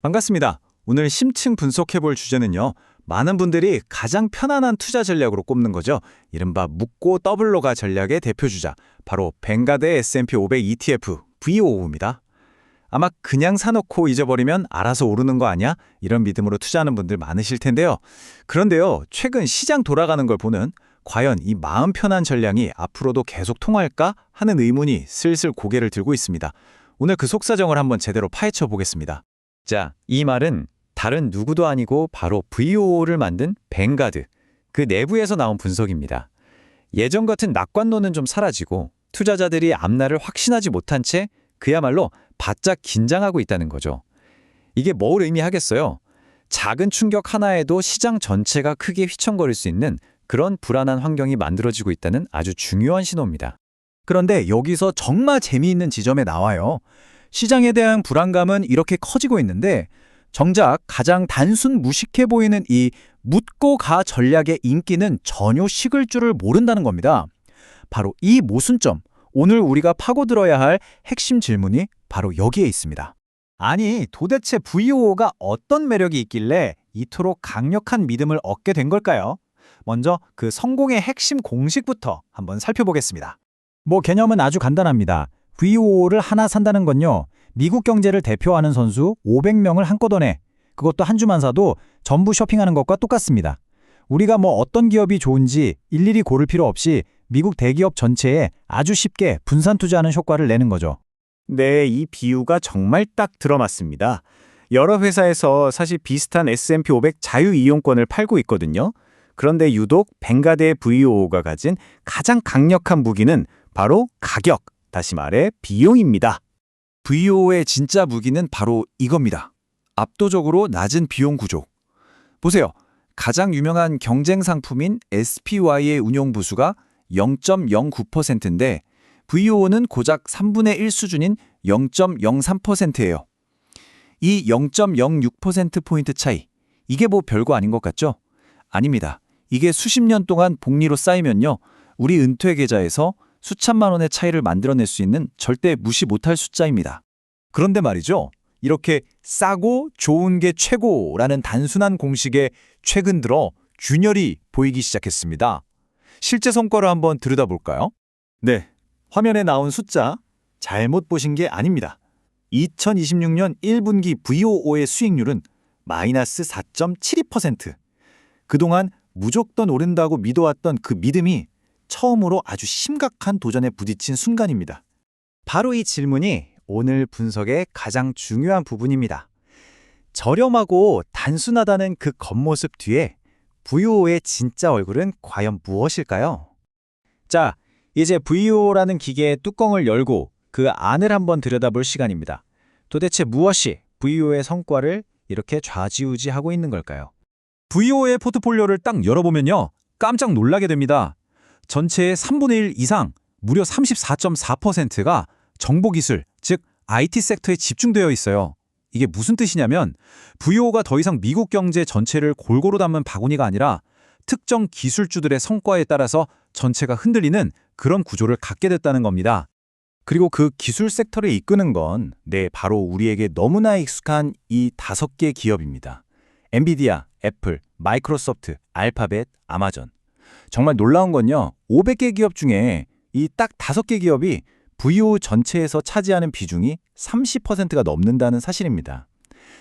반갑습니다. 오늘 심층 분석해볼 주제는요. 많은 분들이 가장 편안한 투자 전략으로 꼽는 거죠. 이른바 묻고 더블로 가 전략의 대표주자, 바로 뱅가드 S&P 500 ETF VOO입니다. 아마 그냥 사놓고 잊어버리면 알아서 오르는 거 아니야? 이런 믿음으로 투자하는 분들 많으실 텐데요. 그런데요, 최근 시장 돌아가는 걸 보는 과연 이 마음 편한 전략이 앞으로도 계속 통할까 하는 의문이 슬슬 고개를 들고 있습니다. 오늘 그 속사정을 한번 제대로 파헤쳐 보겠습니다. 자, 이 말은 다른 누구도 아니고 바로 VOO를 만든 뱅가드, 그 내부에서 나온 분석입니다. 예전 같은 낙관론은 좀 사라지고 투자자들이 앞날을 확신하지 못한 채 그야말로 바짝 긴장하고 있다는 거죠. 이게 뭘 의미하겠어요? 작은 충격 하나에도 시장 전체가 크게 휘청거릴 수 있는 그런 불안한 환경이 만들어지고 있다는 아주 중요한 신호입니다. 그런데 여기서 정말 재미있는 지점에 나와요. 시장에 대한 불안감은 이렇게 커지고 있는데 정작 가장 단순 무식해 보이는 이 묻고 가 전략의 인기는 전혀 식을 줄을 모른다는 겁니다. 바로 이 모순점, 오늘 우리가 파고들어야 할 핵심 질문이 바로 여기에 있습니다. 아니, 도대체 VOO가 어떤 매력이 있길래 이토록 강력한 믿음을 얻게 된 걸까요? 먼저 그 성공의 핵심 공식부터 한번 살펴보겠습니다. 개념은 아주 간단합니다. VOO를 하나 산다는 건요, 미국 경제를 대표하는 선수 500명을 한꺼번에, 그것도 한 주만 사도 전부 쇼핑하는 것과 똑같습니다. 우리가 어떤 기업이 좋은지 일일이 고를 필요 없이 미국 대기업 전체에 아주 쉽게 분산 투자하는 효과를 내는 거죠. 네, 이 비유가 정말 딱 들어맞습니다. 여러 회사에서 사실 비슷한 S&P 500 자유이용권을 팔고 있거든요. 그런데 유독 뱅가드의 VOO가 가진 가장 강력한 무기는 바로 가격, 다시 말해 비용입니다. VOO의 진짜 무기는 바로 이겁니다. 압도적으로 낮은 비용 구조. 보세요. 가장 유명한 경쟁 상품인 SPY의 운용 부수가 0.09%인데 VOO는 고작 3분의 1 수준인 0.03%예요. 이 0.06%포인트 차이, 이게 별거 아닌 것 같죠? 아닙니다. 이게 수십 년 동안 복리로 쌓이면요, 우리 은퇴 계좌에서 수천만 원의 차이를 만들어낼 수 있는 절대 무시 못할 숫자입니다. 그런데 말이죠, 이렇게 싸고 좋은 게 최고라는 단순한 공식에 최근 들어 균열이 보이기 시작했습니다. 실제 성과를 한번 들여다볼까요? 네, 화면에 나온 숫자 잘못 보신 게 아닙니다. 2026년 1분기 VOO의 수익률은 마이너스 4.72%. 그동안 무조건 오른다고 믿어왔던 그 믿음이 처음으로 아주 심각한 도전에 부딪힌 순간입니다. 바로 이 질문이 오늘 분석의 가장 중요한 부분입니다. 저렴하고 단순하다는 그 겉모습 뒤에 VOO의 진짜 얼굴은 과연 무엇일까요? 자, 이제 VOO라는 기계의 뚜껑을 열고 그 안을 한번 들여다볼 시간입니다. 도대체 무엇이 VOO의 성과를 이렇게 좌지우지하고 있는 걸까요? VOO의 포트폴리오를 딱 열어보면요, 깜짝 놀라게 됩니다. 전체의 3분의 1 이상, 무려 34.4%가 정보기술, 즉 IT 섹터에 집중되어 있어요. 이게 무슨 뜻이냐면 VOO가 더 이상 미국 경제 전체를 골고루 담은 바구니가 아니라 특정 기술주들의 성과에 따라서 전체가 흔들리는 그런 구조를 갖게 됐다는 겁니다. 그리고 그 기술 섹터를 이끄는 건 바로 우리에게 너무나 익숙한 이 5개 기업입니다. 엔비디아, 애플, 마이크로소프트, 알파벳, 아마존. 정말 놀라운 건요, 500개 기업 중에 이 딱 5개 기업이 VOO 전체에서 차지하는 비중이 30%가 넘는다는 사실입니다.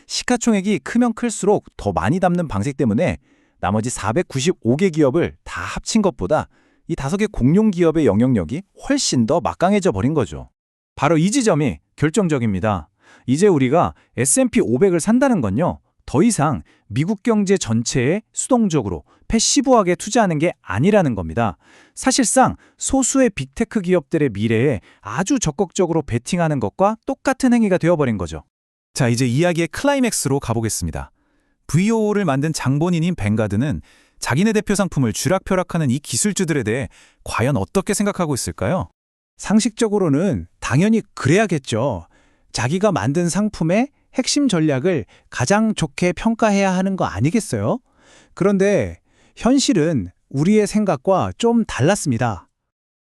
시가총액이 크면 클수록 더 많이 담는 방식 때문에 나머지 495개 기업을 다 합친 것보다 이 5개 공룡 기업의 영향력이 훨씬 더 막강해져 버린 거죠. 바로 이 지점이 결정적입니다. 이제 우리가 S&P 500을 산다는 건요, 더 이상 미국 경제 전체에 수동적으로 패시브하게 투자하는 게 아니라는 겁니다. 사실상 소수의 빅테크 기업들의 미래에 아주 적극적으로 베팅하는 것과 똑같은 행위가 되어버린 거죠. 자, 이제 이야기의 클라이맥스로 가보겠습니다. VOO를 만든 장본인인 뱅가드는 자기네 대표 상품을 쥐락펴락하는 이 기술주들에 대해 과연 어떻게 생각하고 있을까요? 상식적으로는 당연히 그래야겠죠. 자기가 만든 상품의 핵심 전략을 가장 좋게 평가해야 하는 거 아니겠어요? 그런데 현실은 우리의 생각과 좀 달랐습니다.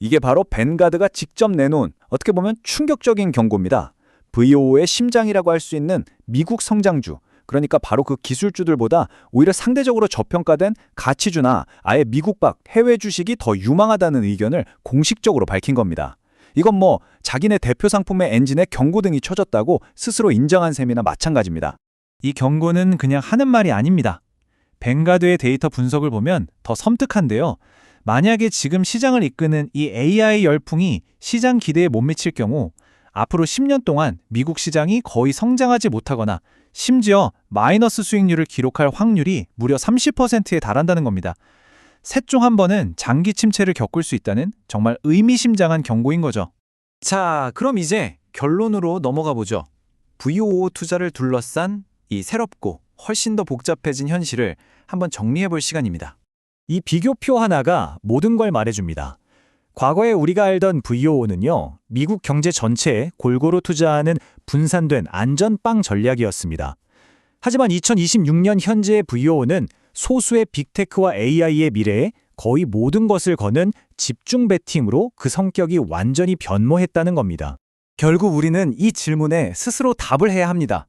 이게 바로 뱅가드가 직접 내놓은 어떻게 보면 충격적인 경고입니다. VOO의 심장이라고 할 수 있는 미국 성장주, 그러니까 바로 그 기술주들보다 오히려 상대적으로 저평가된 가치주나 아예 미국 밖 해외 주식이 더 유망하다는 의견을 공식적으로 밝힌 겁니다. 이건 뭐 자기네 대표 상품의 엔진에 경고등이 켜졌다고 스스로 인정한 셈이나 마찬가지입니다. 이 경고는 그냥 하는 말이 아닙니다. 뱅가드의 데이터 분석을 보면 더 섬뜩한데요. 만약에 지금 시장을 이끄는 이 AI 열풍이 시장 기대에 못 미칠 경우 앞으로 10년 동안 미국 시장이 거의 성장하지 못하거나 심지어 마이너스 수익률을 기록할 확률이 무려 30%에 달한다는 겁니다. 셋 중 한 번은 장기 침체를 겪을 수 있다는 정말 의미심장한 경고인 거죠. 자, 그럼 이제 결론으로 넘어가 보죠. VOO 투자를 둘러싼 이 새롭고 훨씬 더 복잡해진 현실을 한번 정리해 볼 시간입니다. 이 비교표 하나가 모든 걸 말해줍니다. 과거에 우리가 알던 VOO는요, 미국 경제 전체에 골고루 투자하는 분산된 안전빵 전략이었습니다. 하지만 2026년 현재의 VOO는 소수의 빅테크와 AI의 미래에 거의 모든 것을 거는 집중 베팅으로 그 성격이 완전히 변모했다는 겁니다. 결국 우리는 이 질문에 스스로 답을 해야 합니다.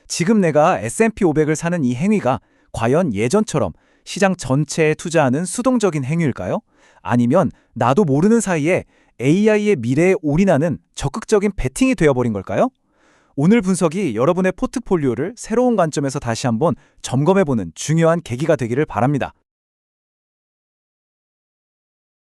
지금 내가 S&P 500을 사는 이 행위가 과연 예전처럼 시장 전체에 투자하는 수동적인 행위일까요? 아니면 나도 모르는 사이에 AI의 미래에 올인하는 적극적인 베팅이 되어버린 걸까요? 오늘 분석이 여러분의 포트폴리오를 새로운 관점에서 다시 한번 점검해보는 중요한 계기가 되기를 바랍니다.